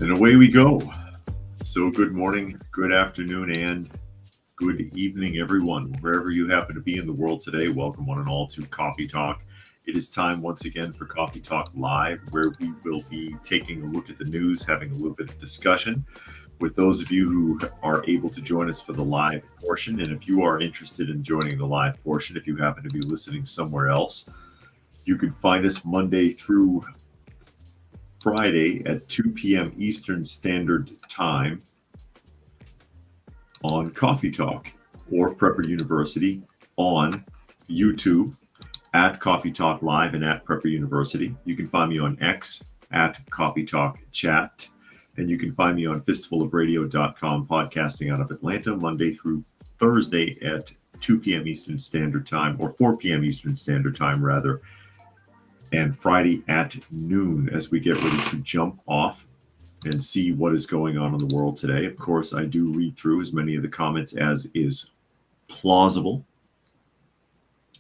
And away we go. So good morning, good afternoon, and good evening, everyone. Wherever you happen to be in the world today, welcome one and all to Coffee Talk. It is time once again for Coffee Talk Live, where we will be taking a look at the news, having a little bit of discussion with those of you who are able to join us for the live portion. And if you are interested in joining the live portion, if you happen to be listening somewhere else, you can find us Monday through Friday at 2 p.m. Eastern Standard Time on Coffee Talk or Prepper University on YouTube at Coffee Talk Live and at Prepper University. You can find me on X at Coffee Talk Chat. And you can find me on fistfulofradio.com, podcasting out of Atlanta, Monday through Thursday at 2 p.m. Eastern Standard Time, or 4 p.m. Eastern Standard Time, rather, and Friday at noon as we get ready to jump off and see what is going on in the world today. Of course, I do read through as many of the comments as is plausible.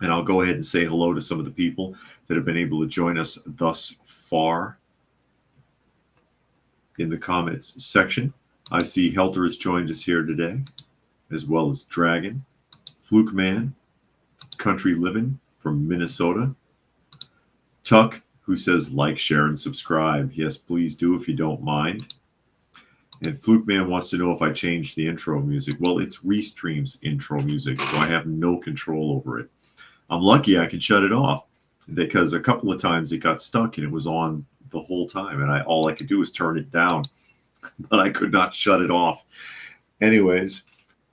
And I'll go ahead and say hello to some of the people that have been able to join us thus far in the comments section. I see Helter has joined us here today, as well as Dragon, Fluke Man, Country Living from Minnesota, Tuck, who says like, share, and subscribe. Yes, please do if you don't mind. And Fluke Man wants to know if I changed the intro music. Well, it's Restream's intro music, so I have no control over it. I'm lucky I can shut it off because a couple of times it got stuck and it was on the whole time, and all I could do was turn it down, but I could not shut it off. Anyways,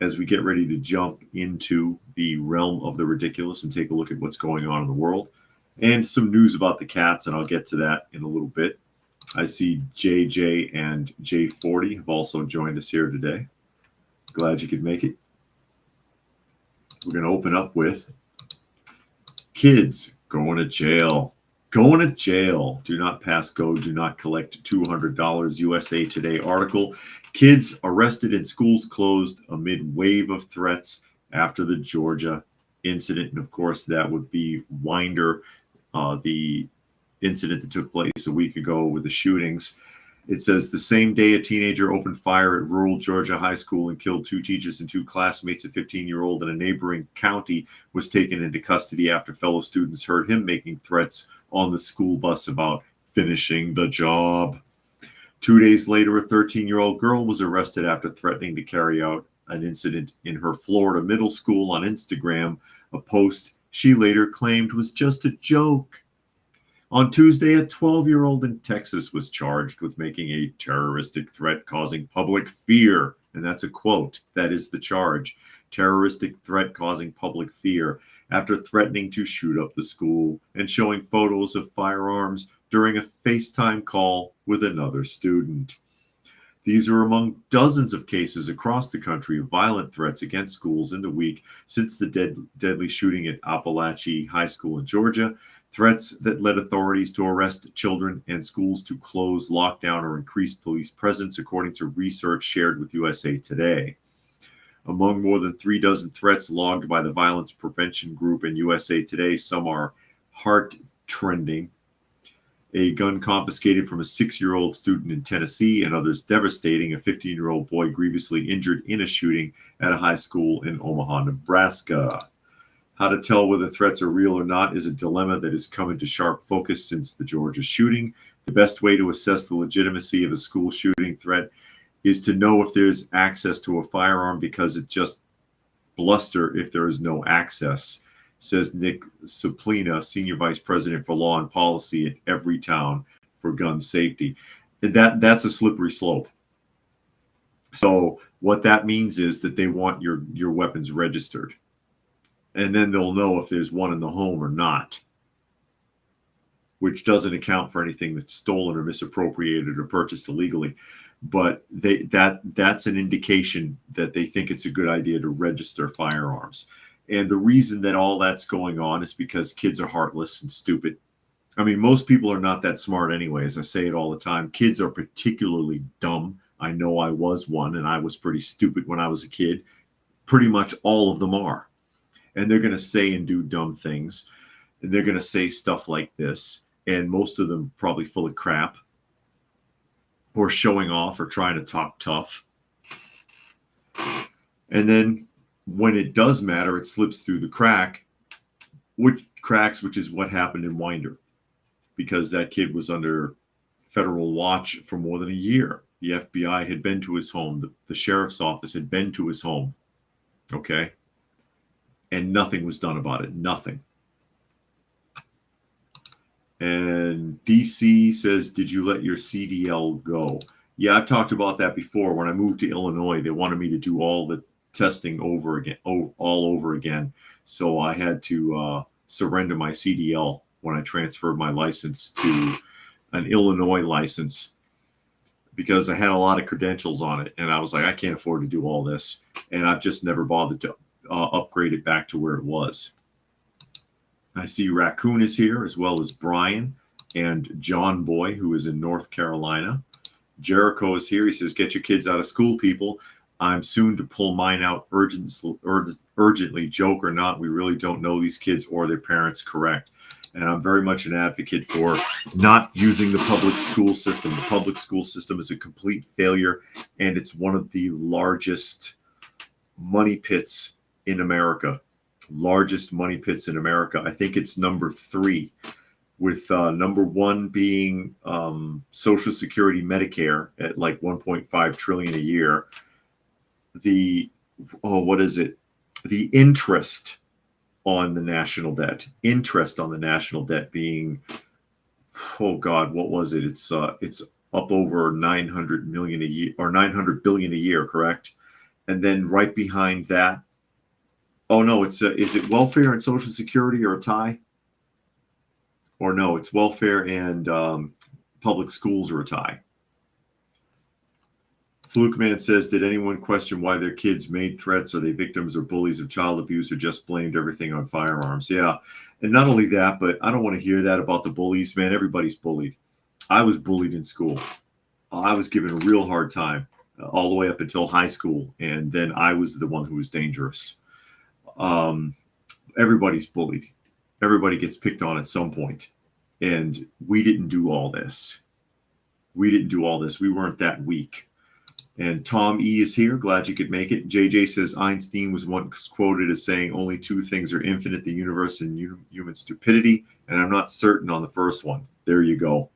as we get ready to jump into the realm of the ridiculous and take a look at what's going on in the world and some news about the cats, and I'll get to that in a little bit. I see JJ and J40 have also joined us here today. Glad you could make it. We're going to open up with kids going to jail. Going to jail. Do not pass go. Do not collect $200. USA Today article. Kids arrested and schools closed amid wave of threats after the Georgia incident. And of course, that would be Winder, the incident that took place a week ago with the shootings. It says the same day a teenager opened fire at rural Georgia high school and killed two teachers and two classmates. A 15-year-old in a neighboring county was taken into custody after fellow students heard him making threats on the school bus about finishing the job. 2 days later, a 13-year-old girl was arrested after threatening to carry out an incident in her Florida middle school on Instagram, a post she later claimed was just a joke. On Tuesday, a 12-year-old in Texas was charged with making a terroristic threat causing public fear. And that's a quote. That is the charge. Terroristic threat causing public fear after threatening to shoot up the school and showing photos of firearms during a FaceTime call with another student. These are among dozens of cases across the country of violent threats against schools in the week since the deadly shooting at Appalachia High School in Georgia, threats that led authorities to arrest children and schools to close, lock down, or increase police presence, according to research shared with USA Today. Among more than 3 dozen threats logged by the Violence Prevention Group and USA Today, some are heart-trending. A gun confiscated from a 6-year-old student in Tennessee, and others devastating. A 15-year-old boy grievously injured in a shooting at a high school in Omaha, Nebraska. How to tell whether threats are real or not is a dilemma that has come into sharp focus since the Georgia shooting. The best way to assess the legitimacy of a school shooting threat is to know if there's access to a firearm, because it's just bluster if there is no access, says Nick Suplina, Senior Vice President for Law and Policy at Everytown for Gun Safety. And that's a slippery slope. So what that means is that they want your weapons registered. And then they'll know if there's one in the home or not, which doesn't account for anything that's stolen or misappropriated or purchased illegally. But that's an indication that they think it's a good idea to register firearms. And the reason that all that's going on is because kids are heartless and stupid. I mean, most people are not that smart anyways. I say it all the time. Kids are particularly dumb. I know I was one, and I was pretty stupid when I was a kid. Pretty much all of them are. And they're going to say and do dumb things. And they're going to say stuff like this. And most of them probably full of crap. or showing off or trying to talk tough. And then when it does matter, it slips through the which is what happened in Winder, because that kid was under federal watch for more than a year. The FBI had been to his home. The sheriff's office had been to his home. Okay. And nothing was done about it. Nothing. And DC says, did you let your CDL go? Yeah, I've talked about that before. When I moved to Illinois, they wanted me to do all the testing over again, all over again. So I had to surrender my CDL when I transferred my license to an Illinois license, because I had a lot of credentials on it. And I was like, I can't afford to do all this. And I've just never bothered to upgrade it back to where it was. I see Raccoon is here, as well as Brian and John Boy, who is in North Carolina. Jericho is here. He says, get your kids out of school, people. I'm soon to pull mine out urgently. Joke or not, we really don't know these kids or their parents correct. And I'm very much an advocate for not using the public school system. The public school system is a complete failure, and it's one of the largest money pits in America. Largest money pits in America. I think it's number 3, with number 1 being Social Security, Medicare at like 1.5 trillion a year. The interest on the national debt. Interest on the national debt being, oh God, what was it? It's up over 900 million a year, or 900 billion a year, correct? And then right behind that, oh no, it's is it welfare and Social Security or a tie? Or no, it's welfare and public schools are a tie. Fluke Man says, did anyone question why their kids made threats? Are they victims or bullies of child abuse, or just blamed everything on firearms? Yeah. And not only that, but I don't want to hear that about the bullies, man. Everybody's bullied. I was bullied in school. I was given a real hard time all the way up until high school. And then I was the one who was dangerous. Everybody's bullied. Everybody gets picked on at some point. And we didn't do all this. We didn't do all this. We weren't that weak. And Tom E is here. Glad you could make it. JJ says Einstein was once quoted as saying only 2 things are infinite, the universe and human stupidity. And I'm not certain on the first one. There you go.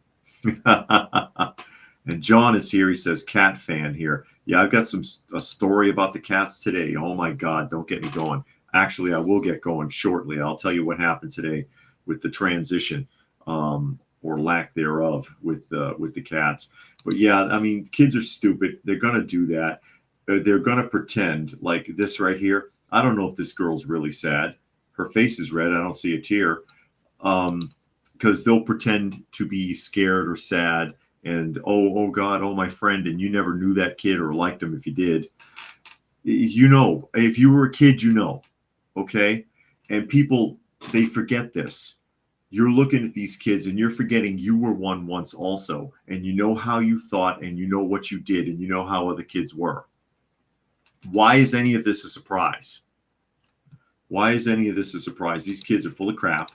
And John is here. He says cat fan here. Yeah, I've got a story about the cats today. Oh my God, don't get me going. Actually, I will get going shortly. I'll tell you what happened today with the transition, or lack thereof, with the cats. But yeah, I mean, kids are stupid. They're gonna do that. They're gonna pretend like this right here. I don't know if this girl's really sad. Her face is red. I don't see a tear. Because they'll pretend to be scared or sad, and oh God, oh my friend, and you never knew that kid or liked him if you did. You know, if you were a kid, you know. Okay? And people, they forget this. You're looking at these kids and you're forgetting you were one once also, and you know how you thought, and you know what you did, and you know how other kids were. Why is any of this a surprise? Why is any of this a surprise? These kids are full of crap,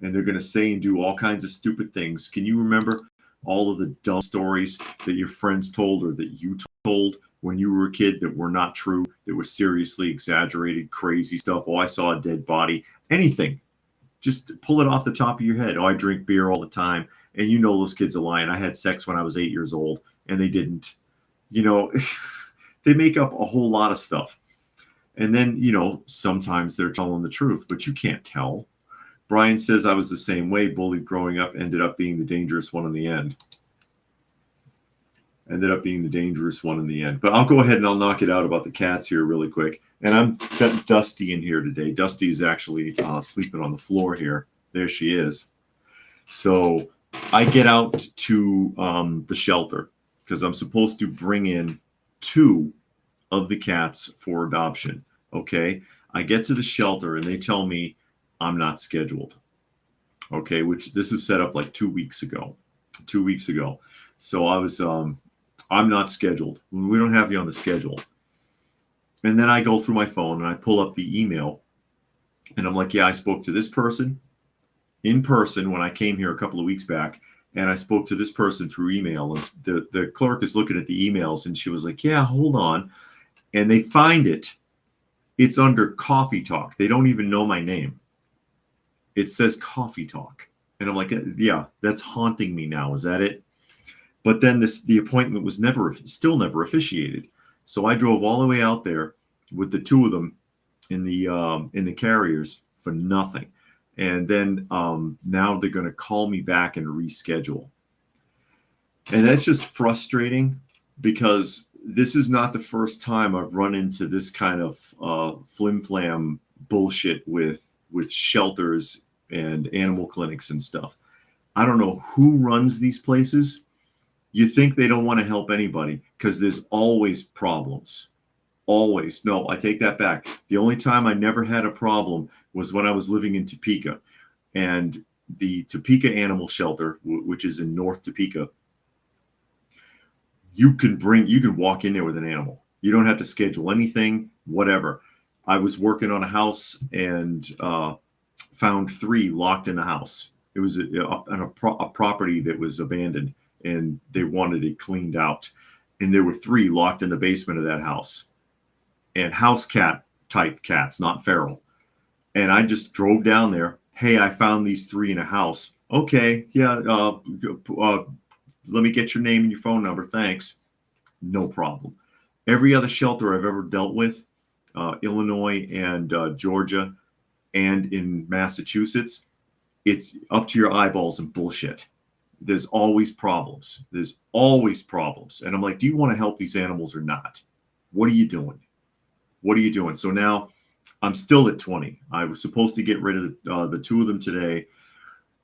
and they're going to say and do all kinds of stupid things. Can you remember all of the dumb stories that your friends told or that you told when you were a kid that were not true, that were seriously exaggerated, crazy stuff? Oh, I saw a dead body. Anything. Just pull it off the top of your head. Oh, I drink beer all the time. And you know those kids are lying. I had sex when I was 8 years old, and they didn't. You know, they make up a whole lot of stuff. And then, you know, sometimes they're telling the truth, but you can't tell. Brian says, I was the same way. Bullied growing up, ended up being the dangerous one in the end. But I'll go ahead and I'll knock it out about the cats here really quick. And I've got Dusty in here today. Dusty is actually sleeping on the floor here. There she is. So I get out to the shelter because I'm supposed to bring in 2 of the cats for adoption. Okay. I get to the shelter and they tell me I'm not scheduled. Okay. Which this is set up like 2 weeks ago. So I was, I'm not scheduled. We don't have you on the schedule. And then I go through my phone and I pull up the email and I'm like, yeah, I spoke to this person in person when I came here a couple of weeks back. And I spoke to this person through email, and the clerk is looking at the emails, and she was like, yeah, hold on. And they find it. It's under Coffee Talk. They don't even know my name. It says Coffee Talk. And I'm like, yeah, that's haunting me now. Is that it? But then the appointment was still never officiated. So I drove all the way out there with the two of them in the carriers for nothing. And then now they're going to call me back and reschedule. And that's just frustrating because this is not the first time I've run into this kind of flim-flam bullshit with shelters and animal clinics and stuff. I don't know who runs these places. You think they don't want to help anybody because there's always problems. Always. No, I take that back. The only time I never had a problem was when I was living in Topeka. And the Topeka Animal Shelter, which is in North Topeka, you can walk in there with an animal. You don't have to schedule anything, whatever. I was working on a house and found 3 locked in the house. It was a property that was abandoned, and they wanted it cleaned out. And there were 3 locked in the basement of that house. And house cat type cats, not feral. And I just drove down there. Hey, I found these 3 in a house. Okay, yeah, let me get your name and your phone number. Thanks. No problem. Every other shelter I've ever dealt with, Illinois and Georgia and in Massachusetts, it's up to your eyeballs and bullshit. There's always problems. There's always problems. And I'm like, do you want to help these animals or not? What are you doing? What are you doing? So now I'm still at 20. I was supposed to get rid of the 2 of them today,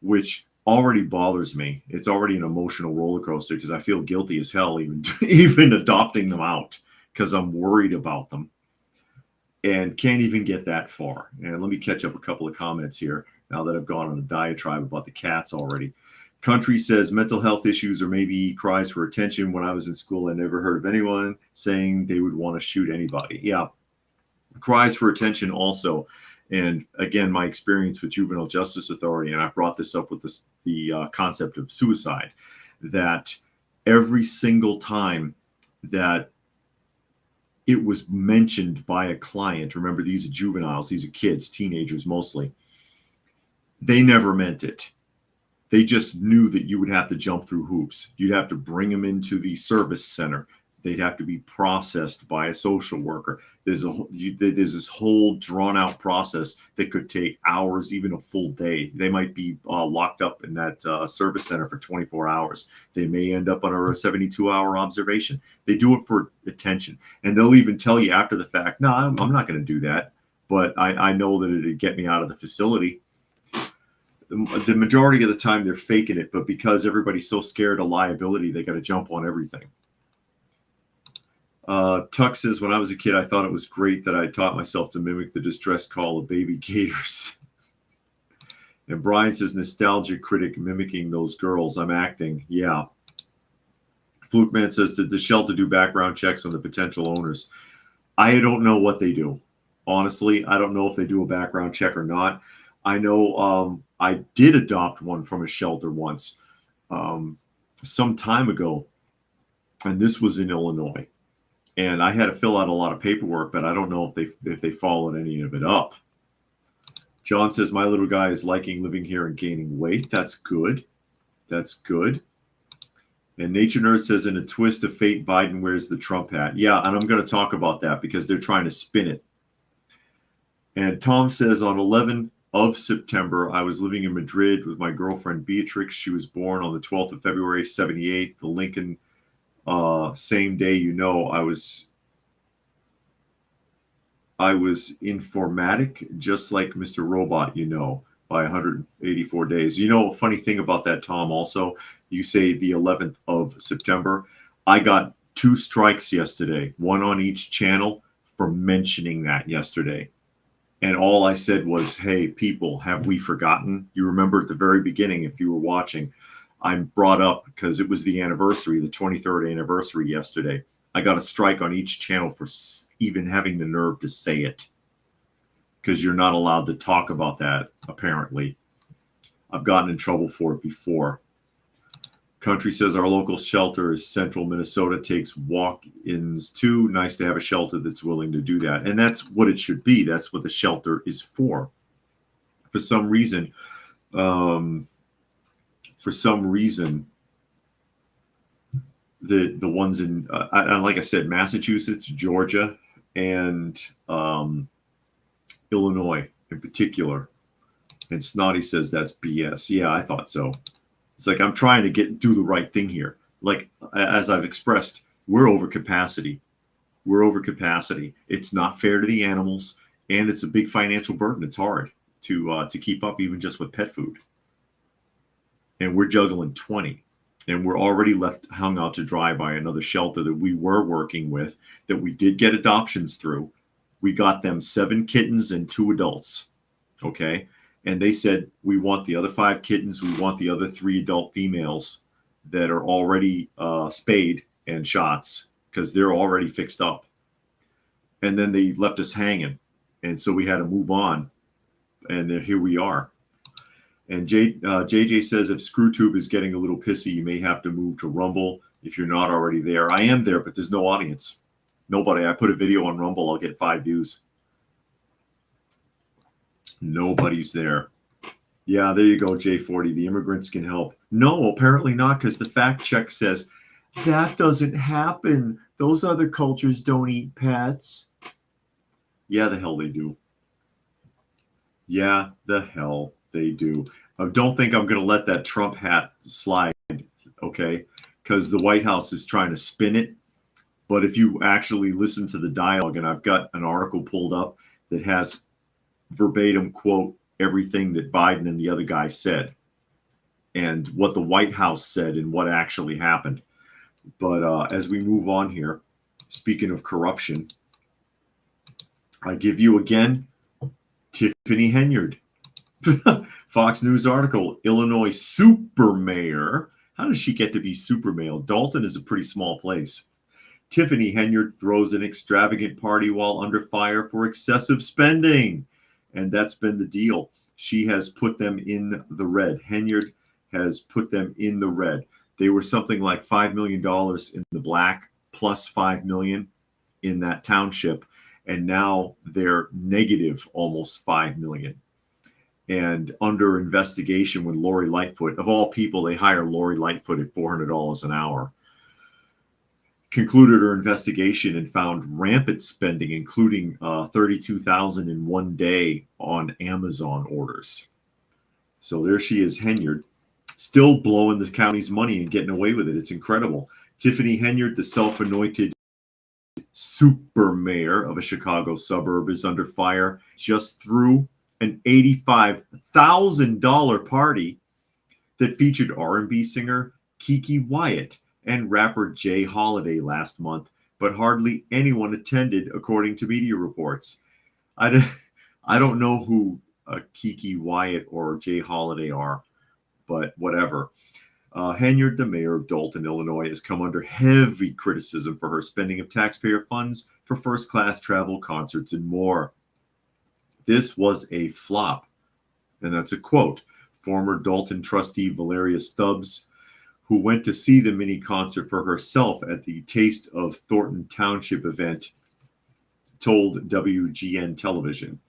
which already bothers me. It's already an emotional roller coaster because I feel guilty as hell even adopting them out because I'm worried about them and can't even get that far. And let me catch up a couple of comments here now that I've gone on a diatribe about the cats already. Country says mental health issues or maybe cries for attention. When I was in school, I never heard of anyone saying they would want to shoot anybody. Yeah, cries for attention also. And again, my experience with Juvenile Justice Authority, and I brought this up with the concept of suicide, that every single time that it was mentioned by a client, remember these are juveniles, these are kids, teenagers mostly, they never meant it. They just knew that you would have to jump through hoops. You'd have to bring them into the service center. They'd have to be processed by a social worker. There's this whole drawn out process that could take hours, even a full day. They might be locked up in that service center for 24 hours. They may end up on a 72-hour observation. They do it for attention. And they'll even tell you after the fact, no, I'm not going to do that. But I know that it'd get me out of the facility. The majority of the time they're faking it, but because everybody's so scared of liability, they got to jump on everything. Tuck says, when I was a kid, I thought it was great that I taught myself to mimic the distress call of baby gators. And Brian says, nostalgia critic mimicking those girls. I'm acting. Yeah. Fluke Man says, did the shelter do background checks on the potential owners? I don't know what they do. Honestly, I don't know if they do a background check or not. I know I did adopt one from a shelter once some time ago, and this was in Illinois. And I had to fill out a lot of paperwork, but I don't know if they followed any of it up. John says, my little guy is liking living here and gaining weight. That's good. That's good. And Nature Nerd says, in a twist of fate, Biden wears the Trump hat. Yeah, and I'm going to talk about that because they're trying to spin it. And Tom says, on 11 of September, I was living in Madrid with my girlfriend Beatrix. She was born on the 12th of February, 78. The Lincoln, same day, I was informatic, just like Mr. Robot, by 184 days. A funny thing about that, Tom, also, you say the 11th of September. I got 2 strikes yesterday, one on each channel for mentioning that yesterday. And all I said was, hey, people, have we forgotten? You remember at the very beginning, if you were watching, I brought up, because it was the anniversary, the 23rd anniversary yesterday. I got a strike on each channel for even having the nerve to say it, because you're not allowed to talk about that, apparently. I've gotten in trouble for it before. Country says our local shelter is Central Minnesota, takes walk-ins too. Nice to have a shelter that's willing to do that. And that's what it should be. That's what the shelter is for. For some reason, the ones in, like I said, Massachusetts, Georgia, and Illinois in particular. And Snotty says that's BS. Yeah, I thought so. It's like I'm trying to do the right thing here. Like, as I've expressed, we're over capacity. We're over capacity. It's not fair to the animals, and it's a big financial burden. It's hard to keep up even just with pet food. And we're juggling 20. And we're already hung out to dry by another shelter that we were working with, that we did get adoptions through. We got them 7 kittens and 2 adults. Okay. And they said, we want the other 5 kittens. We want the other 3 adult females that are already spayed and shots, because they're already fixed up. And then they left us hanging. And so we had to move on. And then here we are. And JJ says, if ScrewTube is getting a little pissy, you may have to move to Rumble if you're not already there. I am there, but there's no audience. Nobody. I put a video on Rumble, I'll get 5 views. Nobody's there. Yeah, there you go, J40. The immigrants can help. No, apparently not, because the fact check says that doesn't happen. Those other cultures don't eat pets. Yeah, the hell they do. Yeah, the hell they do. Don't think I'm going to let that Trump hat slide, okay? Because the White House is trying to spin it. But if you actually listen to the dialogue, and I've got an article pulled up that has verbatim quote everything that Biden and the other guy said and what the White House said and what actually happened. But as we move on here, speaking of corruption, I give you again Tiffany Henyard. Fox News article, Illinois super mayor. How does she get to be super mayor? Dalton is a pretty small place. Tiffany Henyard throws an extravagant party while under fire for excessive spending. And that's been the deal. She has put them in the red. Henyard has put them in the red. They were something like $5 million in the black, plus $5 million in that township. And now they're negative almost $5 million. And under investigation with Lori Lightfoot. Of all people, they hire Lori Lightfoot at $400 an hour. Concluded her investigation and found rampant spending, including $32,000 in one day on Amazon orders. So there she is, Henyard, still blowing the county's money and getting away with it. It's incredible. Tiffany Henyard, the self-anointed super mayor of a Chicago suburb, is under fire. Just threw an $85,000 party that featured R&B singer Kiki Wyatt and rapper Jay Holiday last month, but hardly anyone attended, according to media reports. I don't know who Kiki Wyatt or Jay Holiday are, but whatever. Henyard, the mayor of Dalton, Illinois, has come under heavy criticism for her spending of taxpayer funds for first-class travel, concerts, and more. This was a flop, and that's a quote. Former Dalton trustee Valeria Stubbs, who went to see the mini concert for herself at the Taste of Thornton Township event, told WGN television.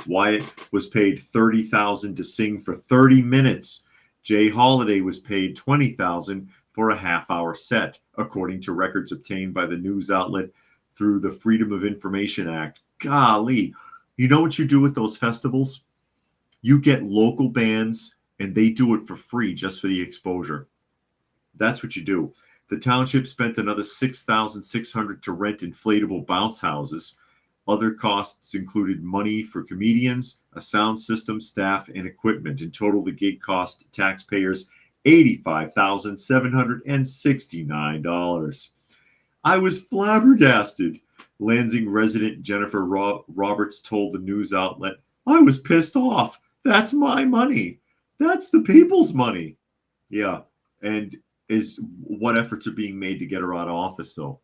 Wyatt was paid $30,000 to sing for 30 minutes. Jay Holiday was paid $20,000 for a half-hour set, according to records obtained by the news outlet through the Freedom of Information Act. Golly, you know what you do with those festivals? You get local bands, and they do it for free just for the exposure. That's what you do. The township spent another $6,600 to rent inflatable bounce houses. Other costs included money for comedians, a sound system, staff, and equipment. In total, the gig cost taxpayers $85,769. I was flabbergasted. Lansing resident Jennifer Roberts told the news outlet, I was pissed off. That's my money. That's the people's money. Yeah, and what efforts are being made to get her out of office, though?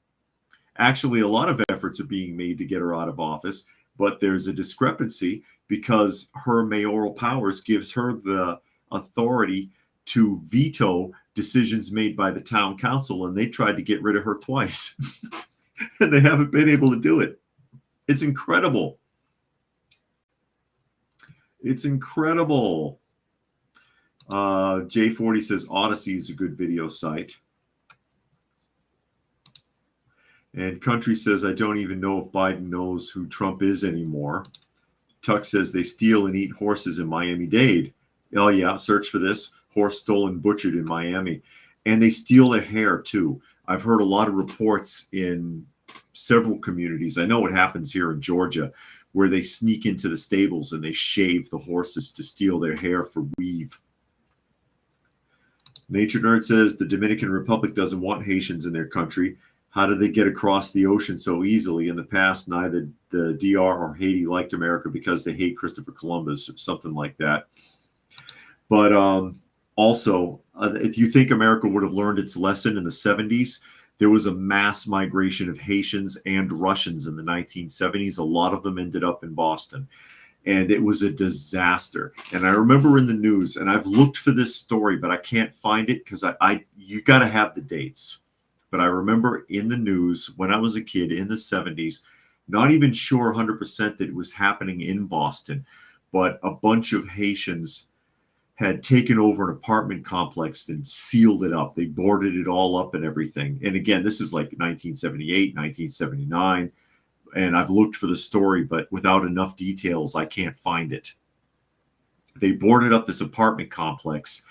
Actually, a lot of efforts are being made to get her out of office, but there's a discrepancy because her mayoral powers gives her the authority to veto decisions made by the town council, and they tried to get rid of her twice. And they haven't been able to do it. It's incredible. It's incredible. J40 says Odyssey is a good video site. And Country says, I don't even know if Biden knows who Trump is anymore. Tuck says they steal and eat horses in Miami-Dade. Oh, yeah, search for this. Horse stolen, butchered in Miami. And they steal their hair, too. I've heard a lot of reports in several communities. I know it happens here in Georgia, where they sneak into the stables and they shave the horses to steal their hair for weave. Nature Nerd says the Dominican Republic doesn't want Haitians in their country. How did they get across the ocean so easily? In the past, neither the DR or Haiti liked America because they hate Christopher Columbus or something like that. But also, if you think America would have learned its lesson in the 70s, there was a mass migration of Haitians and Russians in the 1970s. A lot of them ended up in Boston. And it was a disaster. And I remember in the news, and I've looked for this story, but I can't find it because you got to have the dates. But I remember in the news when I was a kid in the 70s, not even sure 100% that it was happening in Boston, but a bunch of Haitians had taken over an apartment complex and sealed it up. They boarded it all up and everything. And again, this is like 1978, 1979. And I've looked for the story, but without enough details, I can't find it. They boarded up this apartment complex,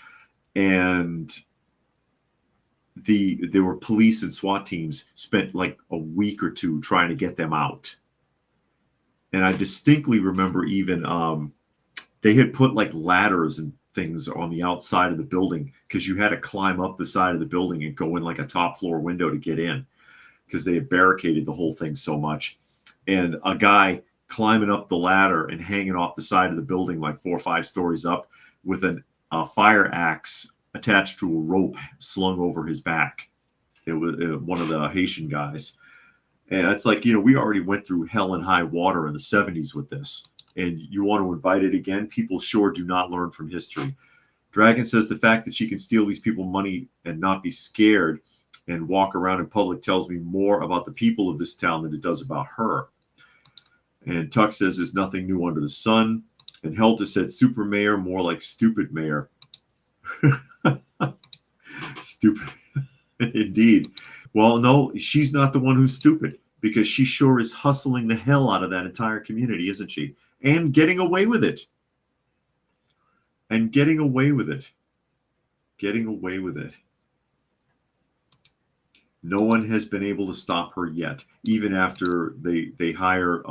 and there were police and SWAT teams spent like a week or two trying to get them out. And I distinctly remember even they had put like ladders and things on the outside of the building because you had to climb up the side of the building and go in like a top floor window to get in because they had barricaded the whole thing so much. And a guy climbing up the ladder and hanging off the side of the building like 4 or 5 stories up with a fire axe attached to a rope slung over his back. It was one of the Haitian guys. And it's like, we already went through hell and high water in the 70s with this. And you want to invite it again? People sure do not learn from history. Dragon says the fact that she can steal these people money and not be scared and walk around in public tells me more about the people of this town than it does about her. And Tuck says there's nothing new under the sun. And Helter said super mayor, more like stupid mayor. Stupid. Indeed. Well, no, she's not the one who's stupid because she sure is hustling the hell out of that entire community, isn't she? And getting away with it. Getting away with it. No one has been able to stop her yet, even after they hire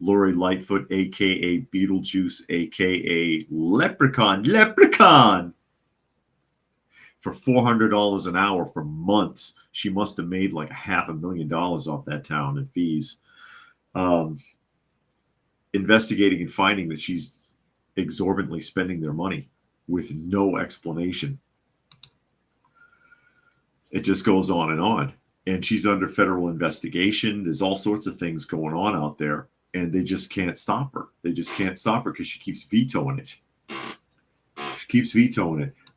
Lori Lightfoot, a.k.a. Beetlejuice, a.k.a. Leprechaun, for $400 an hour for months. She must have made like $500,000 off that town in fees. Investigating and finding that she's exorbitantly spending their money with no explanation. It just goes on. And she's under federal investigation. There's all sorts of things going on out there, and they just can't stop her. They just can't stop her because she keeps vetoing it.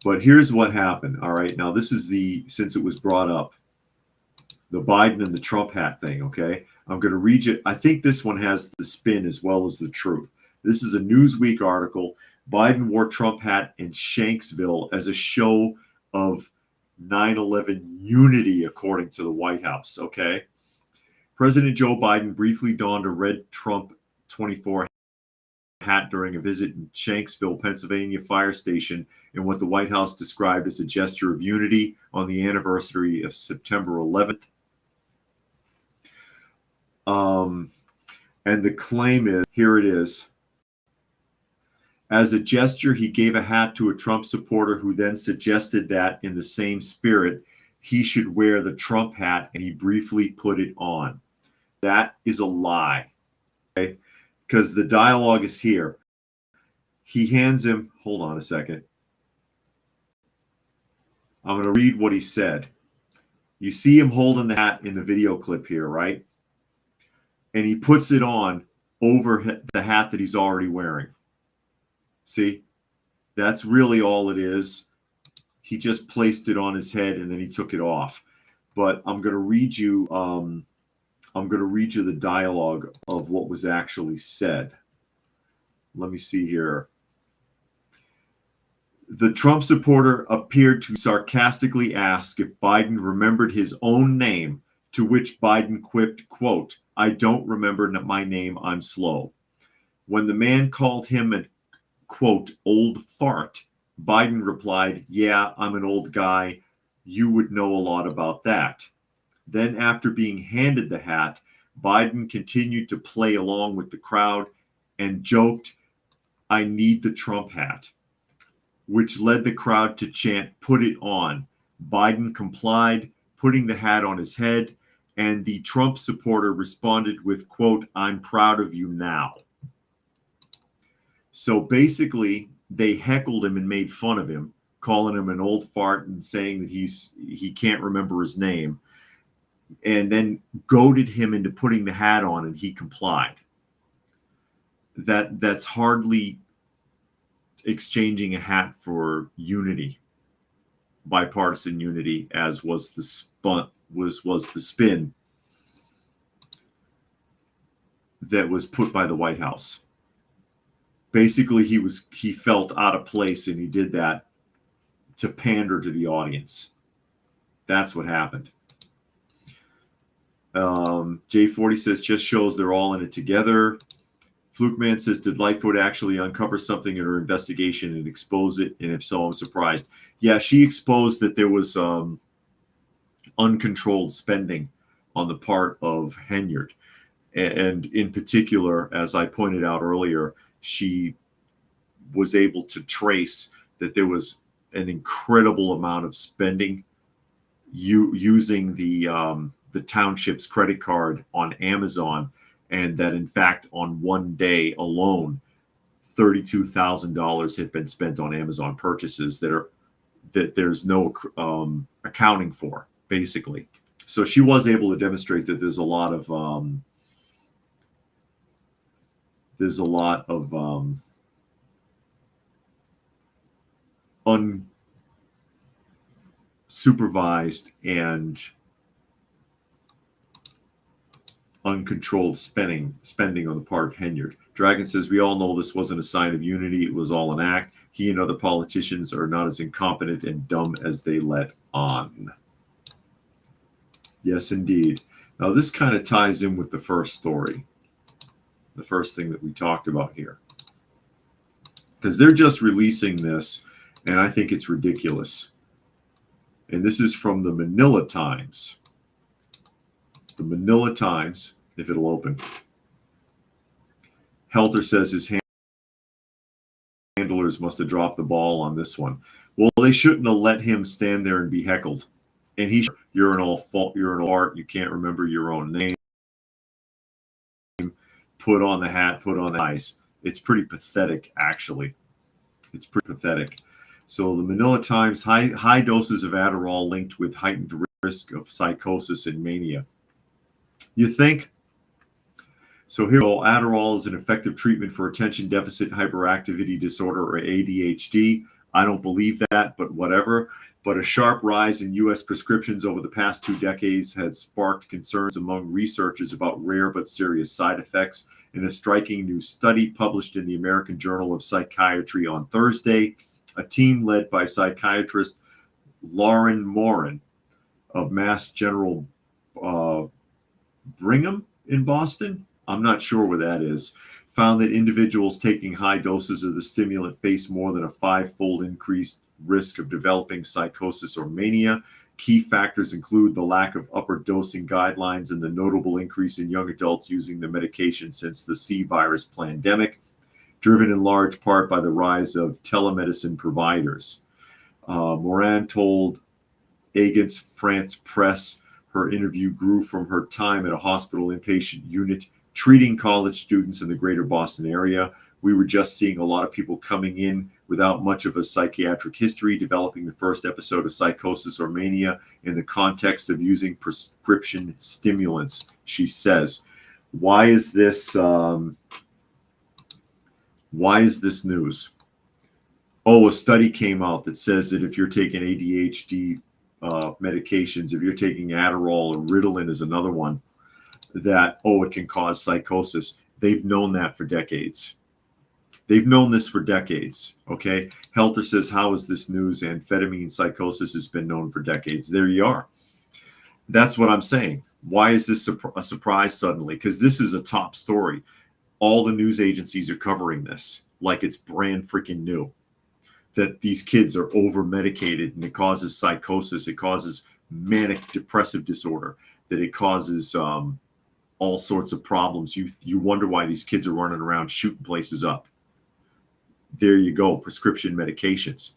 But here's what happened. All right. Now, this is since it was brought up, the Biden and the Trump hat thing. Okay. I'm going to read you. I think this one has the spin as well as the truth. This is a Newsweek article. Biden wore Trump hat in Shanksville as a show of 9/11 unity, according to the White House. Okay. President Joe Biden briefly donned a red Trump 24 hat during a visit in Shanksville, Pennsylvania fire station in what the White House described as a gesture of unity on the anniversary of September 11th. And the claim is, here it is. As a gesture, he gave a hat to a Trump supporter who then suggested that in the same spirit, he should wear the Trump hat, and he briefly put it on. That is a lie. Okay? Because the dialogue is here. He hands him, hold on a second. I'm going to read what he said. You see him holding the hat in the video clip here, right? And he puts it on over the hat that he's already wearing. See? That's really all it is. He just placed it on his head and then he took it off. But I'm going to read you. I'm going to read you the dialogue of what was actually said. Let me see here. The Trump supporter appeared to sarcastically ask if Biden remembered his own name, to which Biden quipped, quote, "I don't remember my name, I'm slow." When the man called him a, quote, "old fart," Biden replied, "Yeah, I'm an old guy. You would know a lot about that." Then, after being handed the hat, Biden continued to play along with the crowd and joked, "I need the Trump hat," which led the crowd to chant, "Put it on." Biden complied, putting the hat on his head, and the Trump supporter responded with, quote, "I'm proud of you now." So basically, they heckled him and made fun of him, calling him an old fart and saying that he can't remember his name, and then goaded him into putting the hat on, and he complied. That's hardly exchanging a hat for unity, bipartisan unity, as was the spin that was put by the White House. Basically, he felt out of place, and he did that to pander to the audience. That's what happened. J40 says, just shows they're all in it together. Fluke Man says, did Lightfoot actually uncover something in her investigation and expose it? And if so, I'm surprised. Yeah, she exposed that there was uncontrolled spending on the part of Henyard. And in particular, as I pointed out earlier, she was able to trace that there was an incredible amount of spending using the township's credit card on Amazon, and that in fact on one day alone, $32,000 had been spent on Amazon purchases that there's no accounting for, basically. So she was able to demonstrate that there's a lot of unsupervised and uncontrolled spending on the part of Henyard. Dragon says, we all know this wasn't a sign of unity. It was all an act. He and other politicians are not as incompetent and dumb as they let on. Yes, indeed. Now, this kind of ties in with the first story, the first thing that we talked about here. Because they're just releasing this, and I think it's ridiculous. And this is from the Manila Times. The Manila Times, if it'll open. Helter says his handlers must have dropped the ball on this one. Well, they shouldn't have let him stand there and be heckled. And you're an art, you can't remember your own name. Put on the hat, put on the ice. It's pretty pathetic, actually. It's pretty pathetic. So the Manila Times, high doses of Adderall linked with heightened risk of psychosis and mania. You think? So here, Adderall is an effective treatment for attention deficit hyperactivity disorder, or ADHD. I don't believe that, but whatever. But a sharp rise in U.S. prescriptions over the past 2 decades has sparked concerns among researchers about rare but serious side effects. In a striking new study published in the American Journal of Psychiatry on Thursday, a team led by psychiatrist Lauren Morin of Mass General Brigham in Boston, I'm not sure where that is, found that individuals taking high doses of the stimulant face more than a 5-fold increased risk of developing psychosis or mania. Key factors include the lack of upper dosing guidelines and the notable increase in young adults using the medication since the C virus pandemic, driven in large part by the rise of telemedicine providers. Moran told Agence France Presse her interview grew from her time at a hospital inpatient unit treating college students in the greater Boston area. We were just seeing a lot of people coming in without much of a psychiatric history, developing the first episode of psychosis or mania in the context of using prescription stimulants, she says. Why is this news? Oh, a study came out that says that if you're taking ADHD medications, if you're taking Adderall, or Ritalin is another one, that, oh, it can cause psychosis. They've known that for decades. They've known this for decades. Okay. Helter says, how is this news? Amphetamine psychosis has been known for decades. There you are. That's what I'm saying. Why is this a surprise suddenly? Because this is a top story. All the news agencies are covering this like it's brand freaking new. That these kids are over medicated and it causes psychosis. It causes manic depressive disorder. That it causes all sorts of problems. You wonder why these kids are running around shooting places up. There you go. Prescription medications.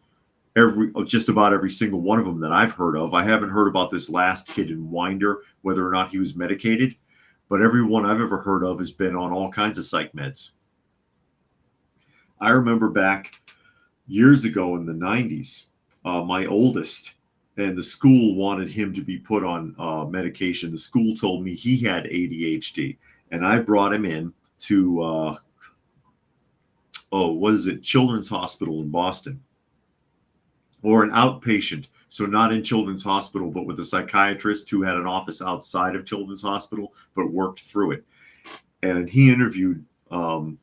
Just about every single one of them that I've heard of. I haven't heard about this last kid in Winder, whether or not he was medicated, but every one I've ever heard of has been on all kinds of psych meds. I remember back years ago in the 90s, my oldest, and the school wanted him to be put on medication. The school told me he had ADHD, and I brought him in to, what is it, Children's Hospital in Boston, or an outpatient. So not in Children's Hospital, but with a psychiatrist who had an office outside of Children's Hospital, but worked through it. And he interviewed him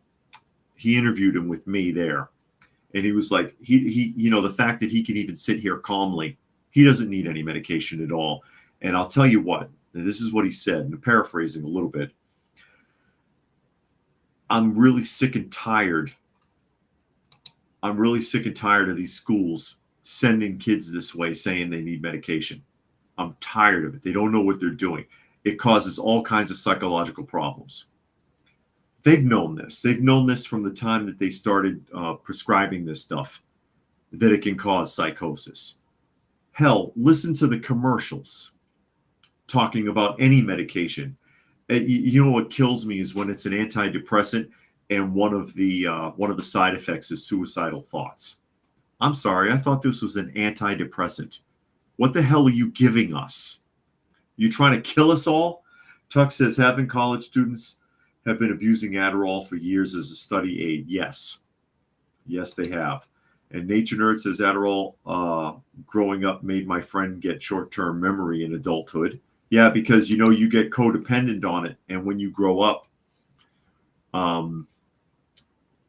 with me there. And he was like, he, the fact that he can even sit here calmly, he doesn't need any medication at all. And I'll tell you what, and this is what he said, and I'm paraphrasing a little bit. I'm really sick and tired of these schools sending kids this way saying they need medication. I'm tired of it. They don't know what they're doing. It causes all kinds of psychological problems. They've known this. They've known this from the time that they started prescribing this stuff, that it can cause psychosis. Hell, listen to the commercials talking about any medication. You know what kills me is when it's an antidepressant and one of the side effects is suicidal thoughts. I'm sorry, I thought this was an antidepressant. What the hell are you giving us? You trying to kill us all? Tuck says, having college students have been abusing Adderall for years as a study aid. Yes. Yes, they have. And Nature Nerd says, Adderall growing up made my friend get short-term memory in adulthood. Yeah, because, you get codependent on it. And when you grow up,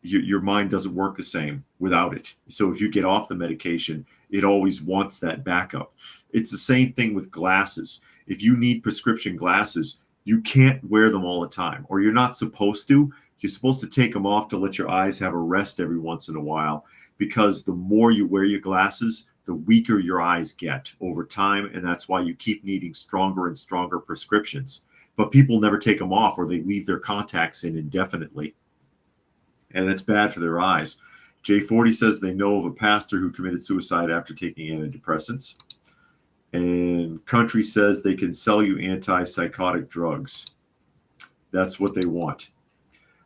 your mind doesn't work the same without it. So if you get off the medication, it always wants that backup. It's the same thing with glasses. If you need prescription glasses, you can't wear them all the time, or you're not supposed to. You're supposed to take them off to let your eyes have a rest every once in a while, because the more you wear your glasses, the weaker your eyes get over time, and that's why you keep needing stronger and stronger prescriptions. But people never take them off, or they leave their contacts in indefinitely, and that's bad for their eyes. J40 says they know of a pastor who committed suicide after taking antidepressants. And Country says they can sell you antipsychotic drugs. That's what they want.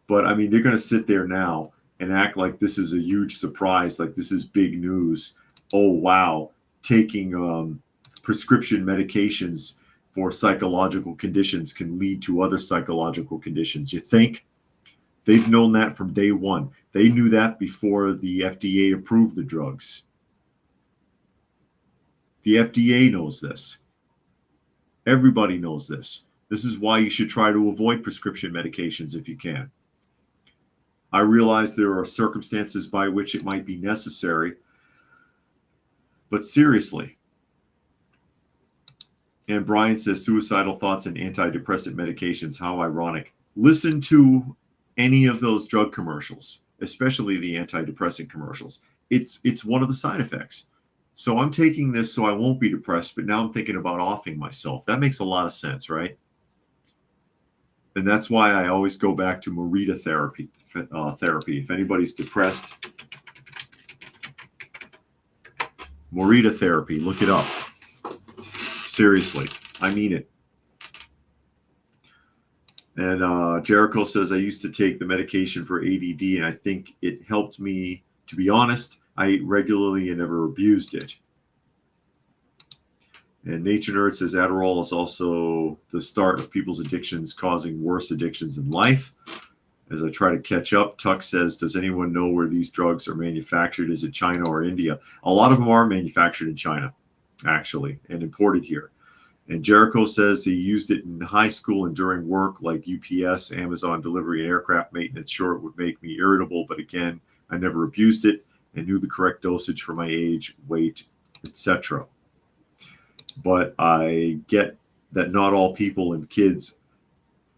But I mean, they're going to sit there now and act like this is a huge surprise, like this is big news. Oh, wow. Taking prescription medications for psychological conditions can lead to other psychological conditions. You think? They've known that from day one. They knew that before the FDA approved the drugs. The FDA knows this. Everybody knows this. This is why you should try to avoid prescription medications if you can. I realize there are circumstances by which it might be necessary, but seriously. And Brian says suicidal thoughts and antidepressant medications. How ironic. Listen to any of those drug commercials, especially the antidepressant commercials. It's one of the side effects. So I'm taking this so I won't be depressed, but now I'm thinking about offing myself. That makes a lot of sense, right? And that's why I always go back to Morita therapy. If anybody's depressed, Morita therapy, look it up. Seriously, I mean it. And Jericho says, I used to take the medication for ADD, and I think it helped me. To be honest, I ate regularly and never abused it. And Nature Nerd says Adderall is also the start of people's addictions, causing worse addictions in life. As I try to catch up, Tuck says, does anyone know where these drugs are manufactured? Is it China or India? A lot of them are manufactured in China, actually, and imported here. And Jericho says he used it in high school and during work like UPS, Amazon delivery, and aircraft maintenance. Sure, it would make me irritable, but again, I never abused it and knew the correct dosage for my age, weight, etc. But I get that not all people and kids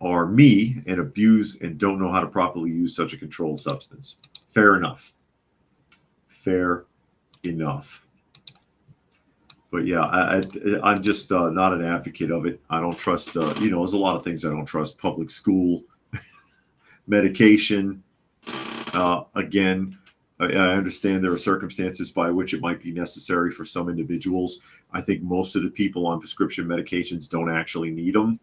are me and abuse and don't know how to properly use such a controlled substance. Fair enough. Fair enough. But yeah, I'm just not an advocate of it. I don't trust, there's a lot of things I don't trust. Public school, medication. Again, I understand there are circumstances by which it might be necessary for some individuals. I think most of the people on prescription medications don't actually need them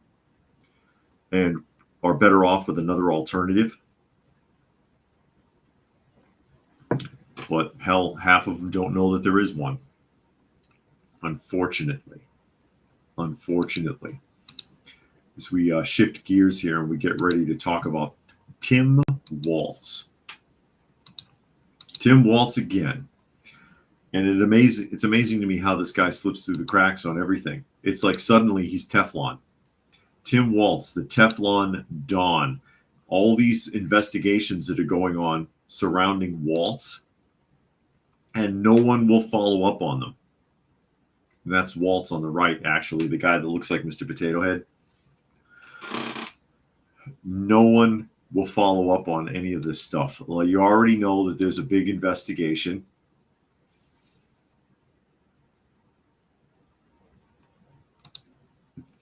and are better off with another alternative. But hell, half of them don't know that there is one. Unfortunately. As we shift gears here and we get ready to talk about Tim Waltz. Tim Waltz again. And it's amazing to me how this guy slips through the cracks on everything. It's like suddenly he's Teflon. Tim Waltz, the Teflon Don. All these investigations that are going on surrounding Waltz, and no one will follow up on them. And that's Waltz on the right, actually, the guy that looks like Mr. Potato Head. No one will follow up on any of this stuff. Well, you already know that there's a big investigation.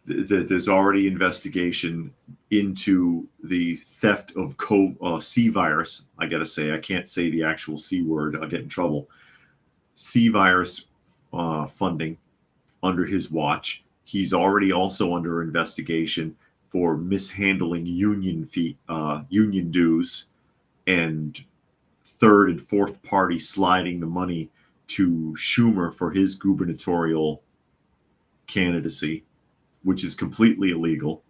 There's already investigation into the theft of C virus. I got to say, I can't say the actual C word. I'll get in trouble. C virus funding under his watch. He's already also under investigation for mishandling union dues and third and fourth party sliding the money to Schumer for his gubernatorial candidacy, which is completely illegal.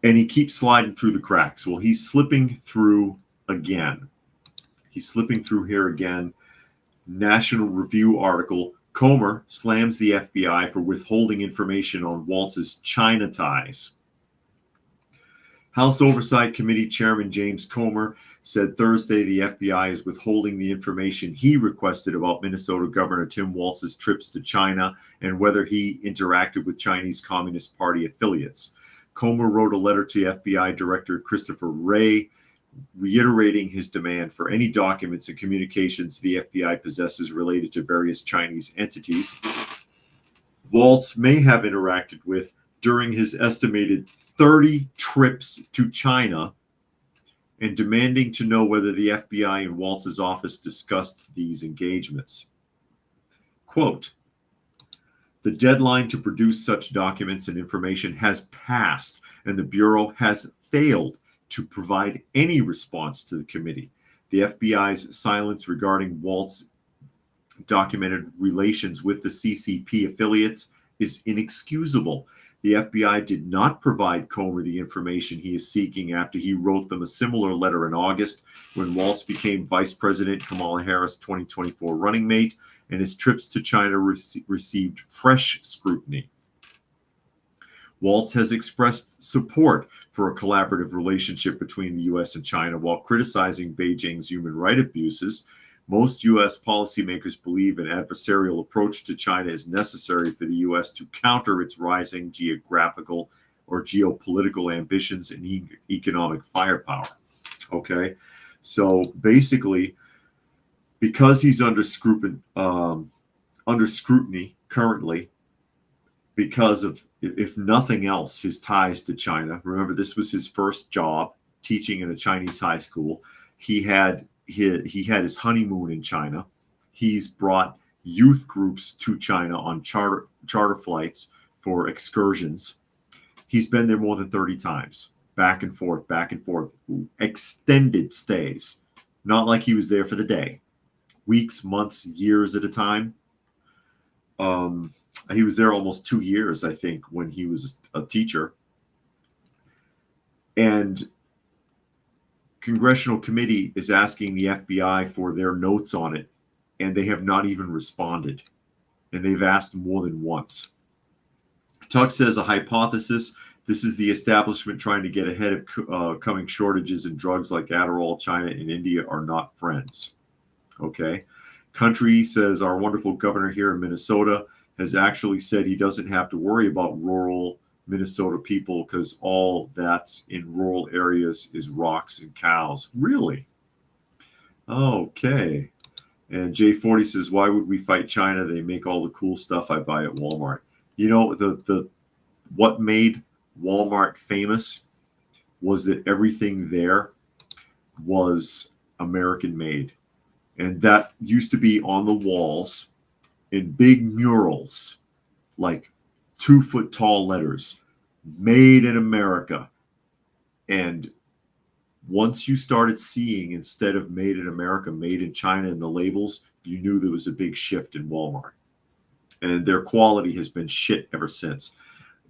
And he keeps sliding through the cracks. Well, he's slipping through again. He's slipping through here again. National Review article, Comer slams the FBI for withholding information on Waltz's China ties. House Oversight Committee Chairman James Comer said Thursday the FBI is withholding the information he requested about Minnesota Governor Tim Waltz's trips to China and whether he interacted with Chinese Communist Party affiliates. Comer wrote a letter to FBI Director Christopher Wray, reiterating his demand for any documents and communications the FBI possesses related to various Chinese entities Waltz may have interacted with during his estimated 30 trips to China, and demanding to know whether the FBI and Waltz's office discussed these engagements. Quote, the deadline to produce such documents and information has passed, and the Bureau has failed to provide any response to the committee. The FBI's silence regarding Waltz documented relations with the CCP affiliates is inexcusable. The FBI did not provide Comer the information he is seeking after he wrote them a similar letter in August when Waltz became Vice President Kamala Harris' 2024 running mate, and his trips to China received fresh scrutiny. Waltz has expressed support for a collaborative relationship between the U.S. and China while criticizing Beijing's human rights abuses. Most U.S. policymakers believe an adversarial approach to China is necessary for the U.S. to counter its rising geographical or geopolitical ambitions and economic firepower. Okay, so basically, because he's under scrutiny currently, because of, if nothing else, his ties to China. Remember, this was his first job, teaching in a Chinese high school. He had his honeymoon in China. He's brought youth groups to China on charter flights for excursions. He's been there more than 30 times, back and forth, extended stays. Not like he was there for the day. Weeks, months, years at a time. He was there almost 2 years, I think, when he was a teacher. And congressional committee is asking the FBI for their notes on it, and they have not even responded. And they've asked more than once. Tuck says a hypothesis. This is the establishment trying to get ahead of coming shortages in drugs like Adderall. China and India are not friends. Okay. Country says our wonderful governor here in Minnesota has actually said he doesn't have to worry about rural Minnesota people because all that's in rural areas is rocks and cows. Really? Okay. And J40 says, why would we fight China? They make all the cool stuff I buy at Walmart. You know, what made Walmart famous was that everything there was American made. And that used to be on the walls in big murals, like 2-foot tall letters, made in America. And once you started seeing, instead of made in America, made in China in the labels, you knew there was a big shift in Walmart. And their quality has been shit ever since.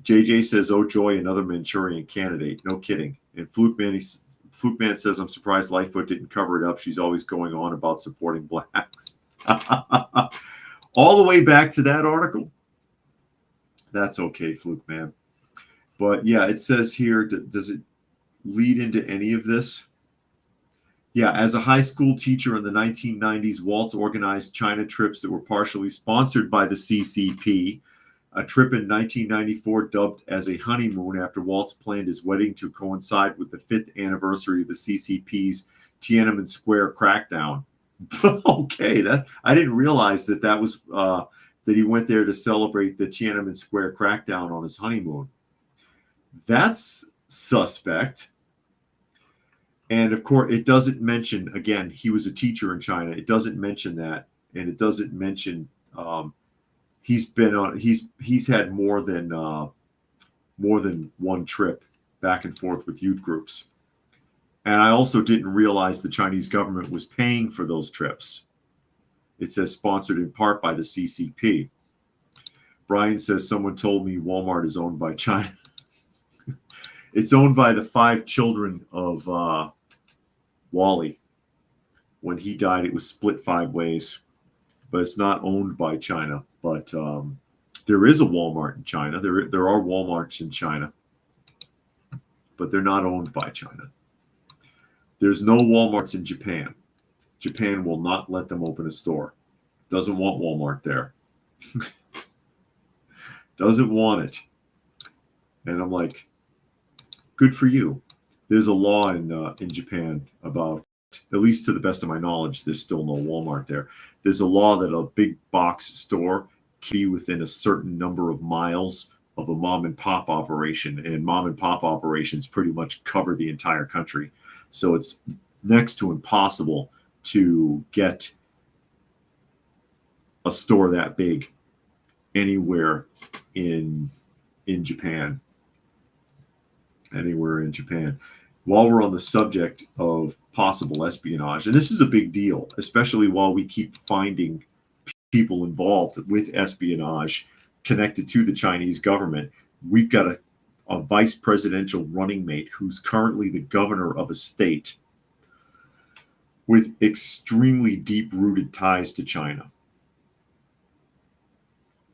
JJ says, oh, joy, another Manchurian candidate. No kidding. And Fluke Man says, I'm surprised Lightfoot didn't cover it up. She's always going on about supporting blacks. All the way back to that article. That's okay, Fluke Man. But yeah, it says here, does it lead into any of this? Yeah, as a high school teacher in the 1990s, Waltz organized China trips that were partially sponsored by the CCP. A trip in 1994 dubbed as a honeymoon after Waltz planned his wedding to coincide with the 5th anniversary of the CCP's Tiananmen Square crackdown. Okay, that I didn't realize that was that he went there to celebrate the Tiananmen Square crackdown on his honeymoon. That's suspect. And of course, it doesn't mention, again, he was a teacher in China. It doesn't mention that, and it doesn't mention he's had more than one trip back and forth with youth groups. And I also didn't realize the Chinese government was paying for those trips. It says sponsored in part by the CCP. Brian says, someone told me Walmart is owned by China. It's owned by the 5 children of Wally. When he died, it was split 5 ways, but it's not owned by China. But there is a Walmart in China. There are Walmarts in China, but they're not owned by China. There's no Walmarts in Japan. Japan will not let them open a store. Doesn't want Walmart there. Doesn't want it. And I'm like, good for you. There's a law in Japan about, at least to the best of my knowledge, there's still no Walmart there. There's a law that a big box store can be within a certain number of miles of a mom and pop operation, and mom and pop operations pretty much cover the entire country. So it's next to impossible to get a store that big anywhere in Japan. Anywhere in Japan. While we're on the subject of possible espionage, and this is a big deal, especially while we keep finding people involved with espionage connected to the Chinese government. We've got a vice presidential running mate who's currently the governor of a state with extremely deep-rooted ties to China.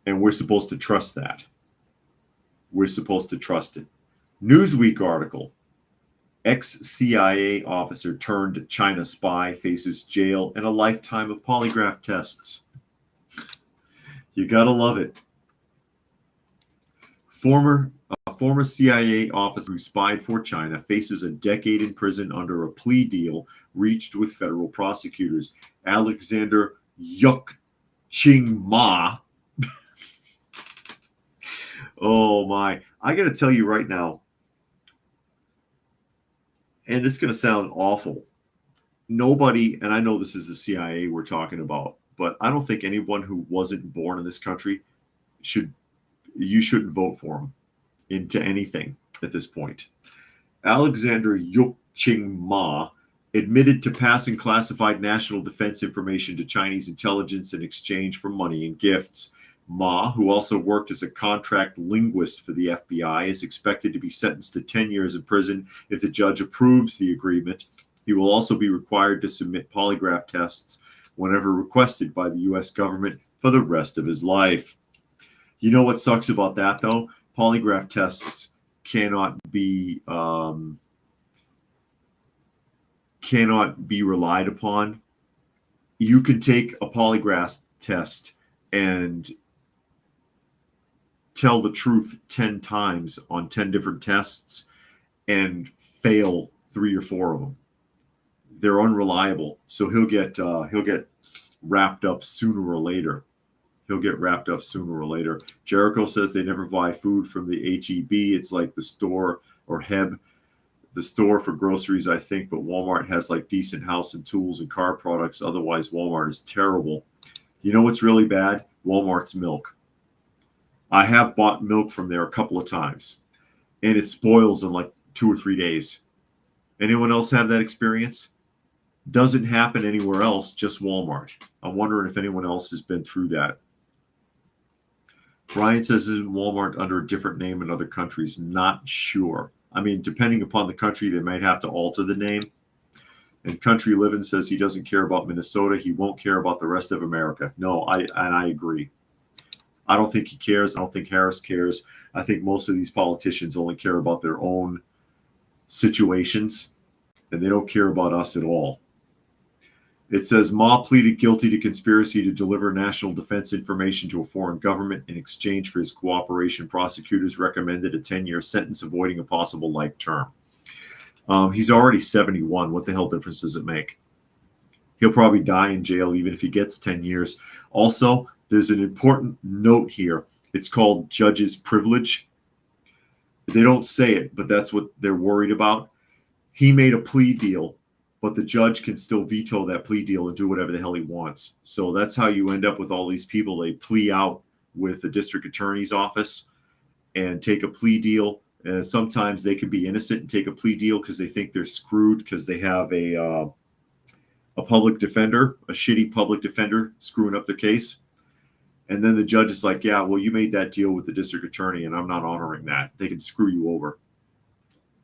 And we're supposed to trust that. We're supposed to trust it. Newsweek article. Ex-CIA officer turned China spy faces jail and a lifetime of polygraph tests. You gotta love it. Former CIA officer who spied for China faces a decade in prison under a plea deal reached with federal prosecutors. Alexander Yuk-Ching Ma. Oh my. I gotta tell you right now, and it's going to sound awful. Nobody, and I know this is the CIA we're talking about, but I don't think anyone who wasn't born in this country you shouldn't vote for him into anything at this point. Alexander Yuk-Ching Ma admitted to passing classified national defense information to Chinese intelligence in exchange for money and gifts. Ma, who also worked as a contract linguist for the FBI, is expected to be sentenced to 10 years in prison if the judge approves the agreement. He will also be required to submit polygraph tests whenever requested by the U.S. government for the rest of his life. You know what sucks about that, though? Polygraph tests cannot be relied upon. You can take a polygraph test and tell the truth 10 times on 10 different tests and fail 3 or 4 of them. They're unreliable, so he'll get wrapped up sooner or later. Jericho says they never buy food from the H-E-B. It's like the store, or Heb, the store for groceries, I think, but Walmart has like decent house and tools and car products. Otherwise, Walmart is terrible. You know what's really bad? Walmart's milk. I have bought milk from there a couple of times, and it spoils in like 2 or 3 days. Anyone else have that experience? Doesn't happen anywhere else, just Walmart. I'm wondering if anyone else has been through that. Brian says, isn't Walmart under a different name in other countries? Not sure. I mean, depending upon the country, they might have to alter the name. And Country Living says he doesn't care about Minnesota. He won't care about the rest of America. No, I agree. I don't think he cares. I don't think Harris cares. I think most of these politicians only care about their own situations, and they don't care about us at all. It says Ma pleaded guilty to conspiracy to deliver national defense information to a foreign government in exchange for his cooperation. Prosecutors recommended a 10-year sentence, avoiding a possible life term. He's already 71. What the hell difference does it make? He'll probably die in jail even if he gets 10 years. Also, there's an important note here. It's called judge's privilege. They don't say it, but that's what they're worried about. He made a plea deal, but the judge can still veto that plea deal and do whatever the hell he wants. So that's how you end up with all these people. They plea out with the district attorney's office and take a plea deal. And sometimes they can be innocent and take a plea deal because they think they're screwed because they have a public defender, a shitty public defender screwing up the case. And then the judge is like, yeah, well, you made that deal with the district attorney and I'm not honoring that. They can screw you over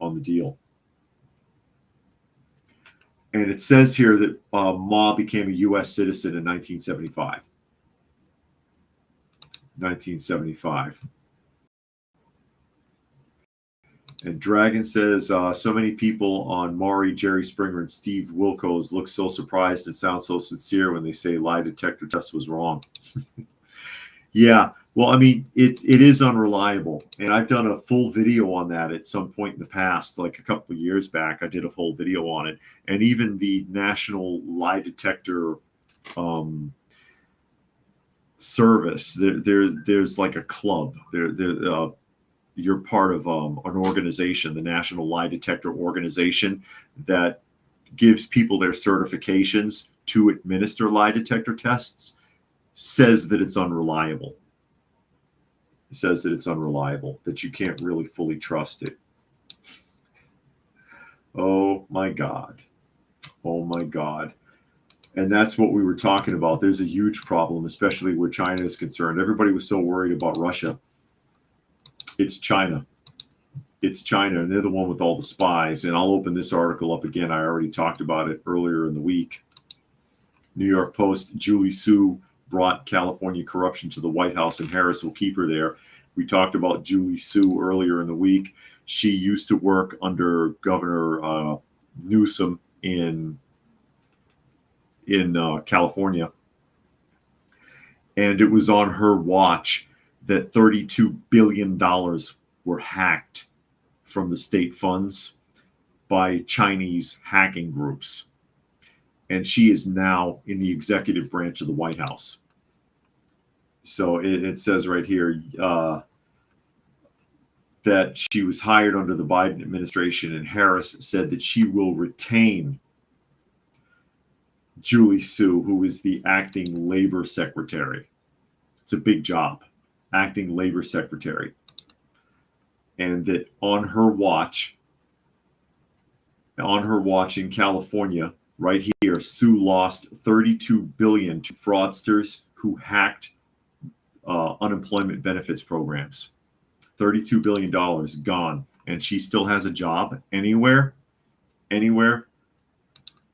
on the deal. And it says here that Ma became a U.S. citizen in 1975. 1975. And Dragon says, so many people on Maury, Jerry Springer, and Steve Wilkos look so surprised and sound so sincere when they say lie detector test was wrong. Yeah, well, I mean, it is unreliable. And I've done a full video on that at some point in the past, like a couple of years back. I did a full video on it. And even the National Lie Detector Service, there's like a club. You're part of an organization, the National Lie Detector Organization, that gives people their certifications to administer lie detector tests. Says that it's unreliable. It says that it's unreliable, that you can't really fully trust it. Oh my God. Oh my God. And that's what we were talking about. There's a huge problem, especially where China is concerned. Everybody was so worried about Russia. It's China. It's China, and they're the one with all the spies. And I'll open this article up again. I already talked about it earlier in the week. New York Post, Julie Su brought California corruption to the White House, and Harris will keep her there. We talked about Julie Su earlier in the week. She used to work under Governor Newsom in California. And it was on her watch that $32 billion were hacked from the state funds by Chinese hacking groups. And she is now in the executive branch of the White House. So it says right here that she was hired under the Biden administration, and Harris said that she will retain Julie Su, who is the acting labor secretary. It's a big job, acting labor secretary. And that on her watch in California, right here, Su lost $32 billion to fraudsters who hacked unemployment benefits programs. $32 billion gone. And she still has a job anywhere.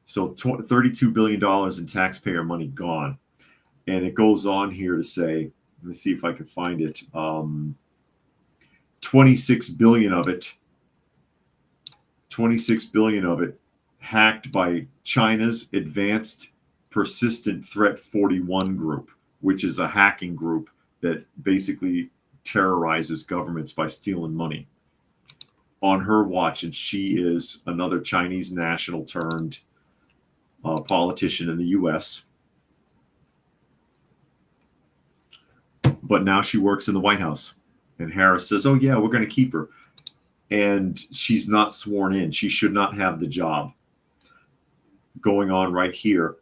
So $32 billion in taxpayer money gone. And it goes on here to say, let me see if I can find it. 26 billion of it 26 billion of it hacked by China's Advanced Persistent Threat 41 group, which is a hacking group that basically terrorizes governments by stealing money. On her watch, and she is another Chinese national turned politician in the US. But now she works in the White House. And Harris says, oh, yeah, we're going to keep her. And she's not sworn in. She should not have the job. Going on right here.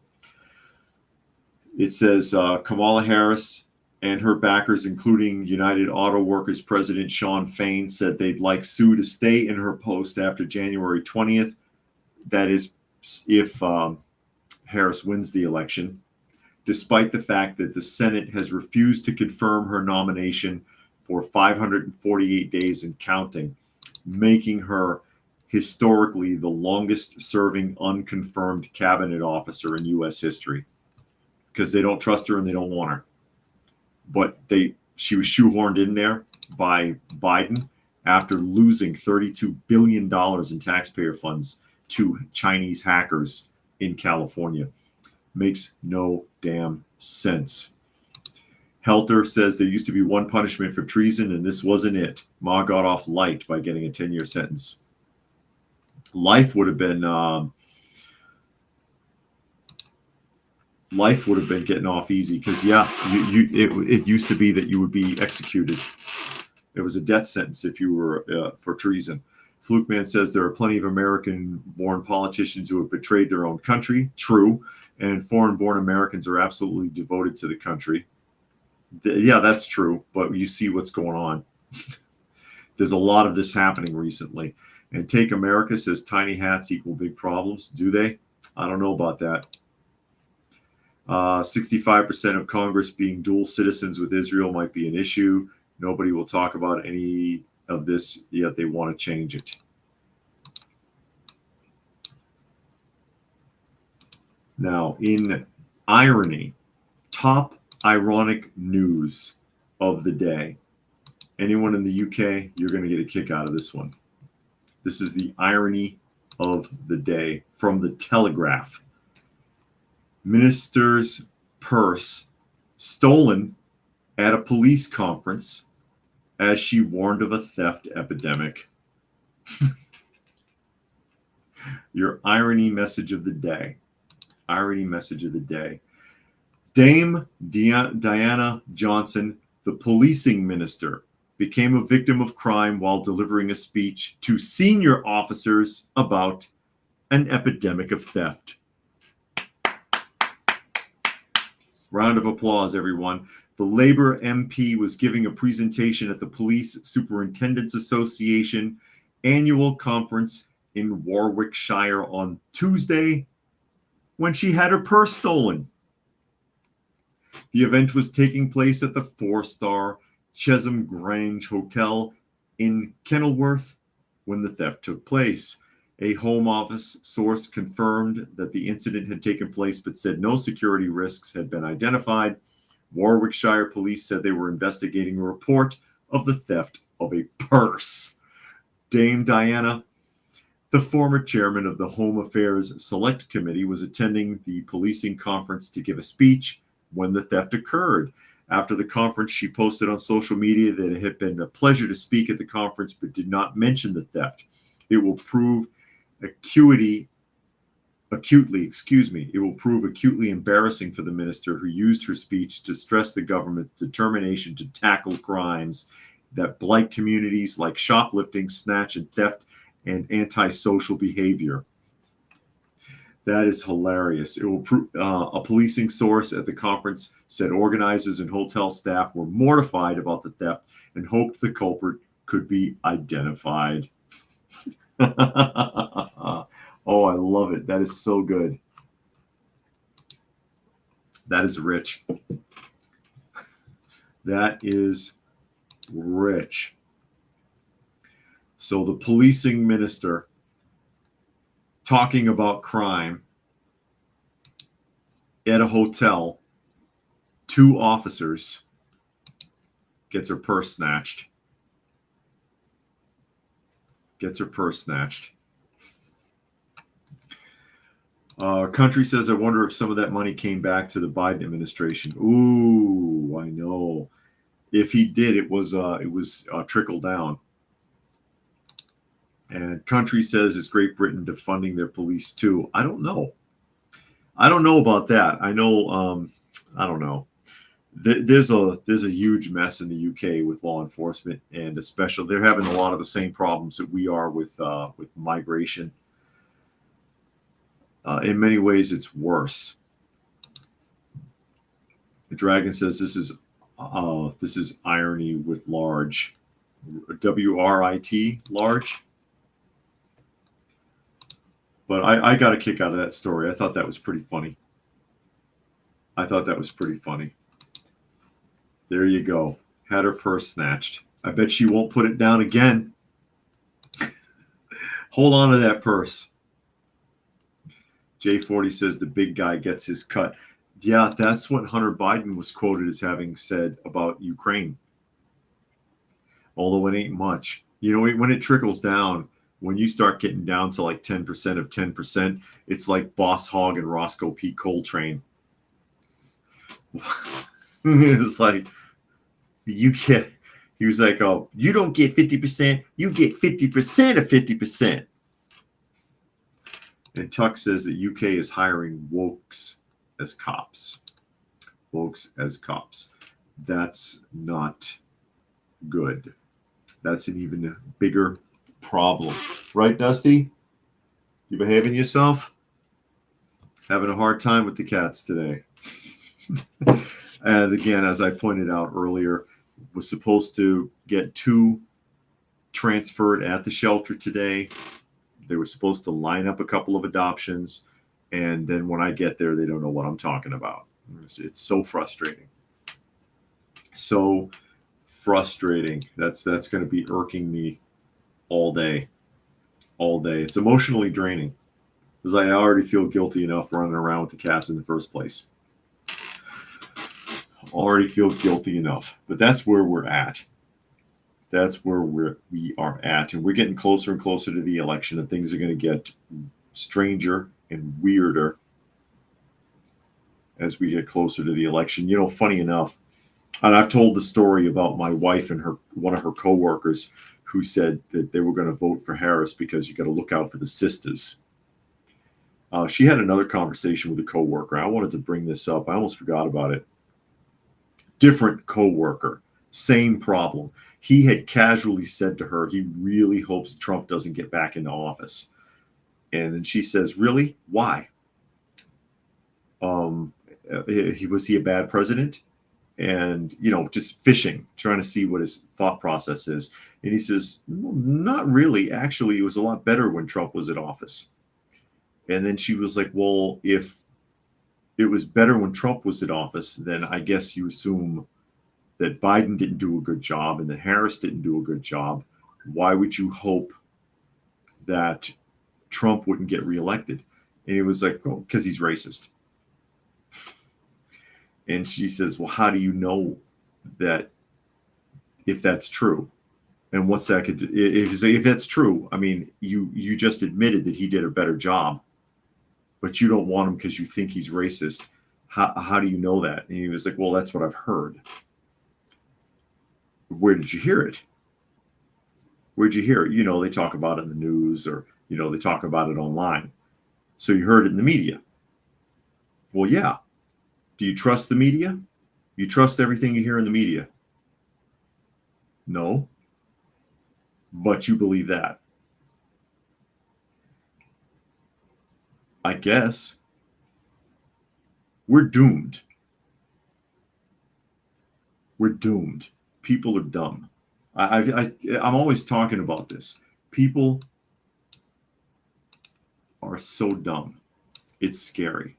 It says Kamala Harris and her backers, including United Auto Workers President Shawn Fain, said they'd like Sue to stay in her post after January 20th. That is, if Harris wins the election, despite the fact that the Senate has refused to confirm her nomination for 548 days and counting, making her historically the longest serving unconfirmed cabinet officer in U.S. history, because they don't trust her and they don't want her. But she was shoehorned in there by Biden after losing $32 billion in taxpayer funds to Chinese hackers in California. Makes no damn sense. Helter says there used to be one punishment for treason, and this wasn't it. Ma got off light by getting a 10-year sentence. Life would have been getting off easy, because it used to be that you would be executed. It was a death sentence if you were for treason. Fluke Man says there are plenty of American-born politicians who have betrayed their own country. True. And foreign-born Americans are absolutely devoted to the country. Yeah, that's true. But you see what's going on. There's a lot of this happening recently. And Take America says tiny hats equal big problems. Do they? I don't know about that. 65% of Congress being dual citizens with Israel might be an issue. Nobody will talk about any of this, yet they want to change it. Now, in irony, top ironic news of the day. Anyone in the UK, you're going to get a kick out of this one. This is the irony of the day from the Telegraph. Minister's purse stolen at a police conference as she warned of a theft epidemic. Your irony message of the day. Irony message of the day. Dame Diana Johnson, the policing minister, became a victim of crime while delivering a speech to senior officers about an epidemic of theft. Round of applause, everyone. The Labour MP was giving a presentation at the Police Superintendents Association annual conference in Warwickshire on Tuesday when she had her purse stolen. The event was taking place at the 4-star Chesham Grange Hotel in Kenilworth when the theft took place. A Home Office source confirmed that the incident had taken place but said no security risks had been identified. Warwickshire police said they were investigating a report of the theft of a purse. Dame Diana, the former chairman of the Home Affairs Select Committee, was attending the policing conference to give a speech when the theft occurred. After the conference, she posted on social media that it had been a pleasure to speak at the conference but did not mention the theft. It will prove acutely embarrassing for the minister who used her speech to stress the government's determination to tackle crimes that blight communities like shoplifting, snatch and theft, and antisocial behavior. That is hilarious. It will a policing source at the conference said organizers and hotel staff were mortified about the theft and hoped the culprit could be identified. Oh, I love it. That is so good. That is rich. That is rich. So the policing minister talking about crime at a hotel, 2 officers, gets her purse snatched. Country says, I wonder if some of that money came back to the Biden administration. Ooh, I know. If he did, it was trickle down. And Country says, is Great Britain defunding their police too? I don't know. I don't know about that. I know. I don't know. There's a huge mess in the UK with law enforcement, and especially they're having a lot of the same problems that we are with migration. In many ways, it's worse. The Dragon says this is irony with large, WRIT, large. But I got a kick out of that story. I thought that was pretty funny. There you go. Had her purse snatched. I bet she won't put it down again. Hold on to that purse. J40 says the big guy gets his cut. Yeah, that's what Hunter Biden was quoted as having said about Ukraine. Although it ain't much. You know, when it trickles down, when you start getting down to like 10% of 10%, it's like Boss Hogg and Roscoe P. Coltrane. It's like, he was like, oh, you don't get 50%, you get 50% of 50%. And Tuck says that UK is hiring wokes as cops. That's not good. That's an even bigger problem. Right, Dusty? You behaving yourself? Having a hard time with the cats today. And again, as I pointed out earlier, was supposed to get 2 transferred at the shelter today. They were supposed to line up a couple of adoptions, and then when I get there, they don't know what I'm talking about. It's so frustrating. So frustrating. That's going to be irking me all day. It's emotionally draining because I already feel guilty enough running around with the cats in the first place. Already feel guilty enough, but that's where we're at. That's where we are at, and we're getting closer and closer to the election, and things are going to get stranger and weirder as we get closer to the election. You know, funny enough, and I've told the story about my wife and one of her coworkers who said that they were going to vote for Harris because you got to look out for the sisters. She had another conversation with a coworker. I wanted to bring this up. I almost forgot about it. Different coworker, same problem. He had casually said to her he really hopes Trump doesn't get back into office. And then she says, really? Why? Was he a bad president? And, you know, just fishing, trying to see what his thought process is. And he says, well, not really. Actually, it was a lot better when Trump was in office. And then she was like, well, if it was better when Trump was in office, then I guess you assume that Biden didn't do a good job and that Harris didn't do a good job. Why would you hope that Trump wouldn't get reelected? And he was like, oh, because he's racist. And she says, well, how do you know that if that's true? And what's that could do? If that's true, I mean, you just admitted that he did a better job, but you don't want him because you think he's racist. How do you know that? And he was like, well, that's what I've heard. Where did you hear it? Where'd you hear it? You know, they talk about it in the news, or, you know, they talk about it online. So you heard it in the media. Well, yeah. Do you trust the media? You trust everything you hear in the media? No. But you believe that. I guess. We're doomed. We're doomed. People are dumb. I'm always talking about this. People are so dumb. It's scary.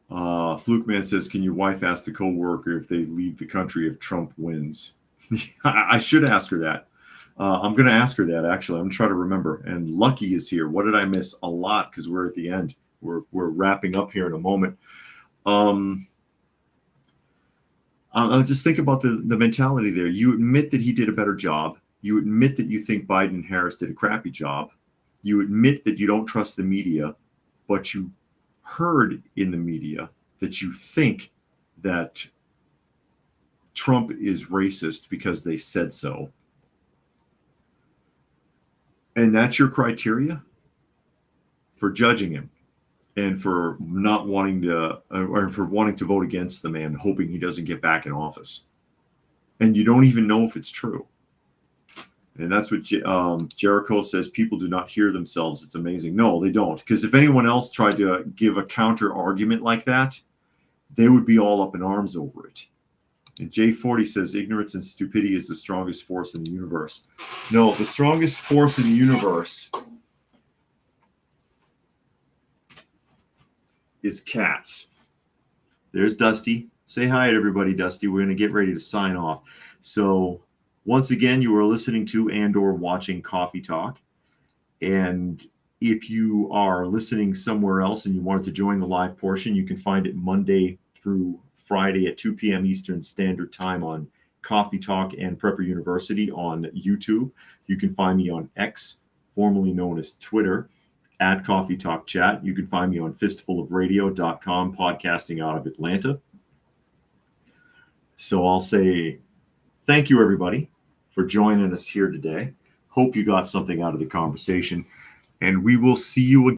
Fluke Man says, can your wife ask the co-worker if they leave the country if Trump wins? I should ask her that. I'm going to ask her that, actually. I'm going to try to remember. And Lucky is here. What did I miss? A lot, because we're at the end. we're wrapping up here in a moment. I'll just think about the mentality there. You admit that he did a better job. You admit that you think Biden and Harris did a crappy job. You admit that you don't trust the media, but you heard in the media that you think that Trump is racist because they said so. And that's your criteria for judging him and for not wanting to, or for wanting to vote against the man, hoping he doesn't get back in office. And you don't even know if it's true. And that's what Jericho says. People do not hear themselves. It's amazing. No, they don't. Because if anyone else tried to give a counter argument like that, they would be all up in arms over it. And J40 says ignorance and stupidity is the strongest force in the universe. No, the strongest force in the universe is cats. There's Dusty. Say hi to everybody, Dusty. We're going to get ready to sign off. So once again, you are listening to and/or watching Coffee Talk. And if you are listening somewhere else and you wanted to join the live portion, you can find it Monday through Friday at 2 p.m. Eastern Standard Time on Coffee Talk and Prepper University on YouTube. You can find me on X, formerly known as Twitter, at Coffee Talk Chat. You can find me on fistfulofradio.com, podcasting out of Atlanta. So I'll say thank you, everybody, for joining us here today. Hope you got something out of the conversation, and we will see you again.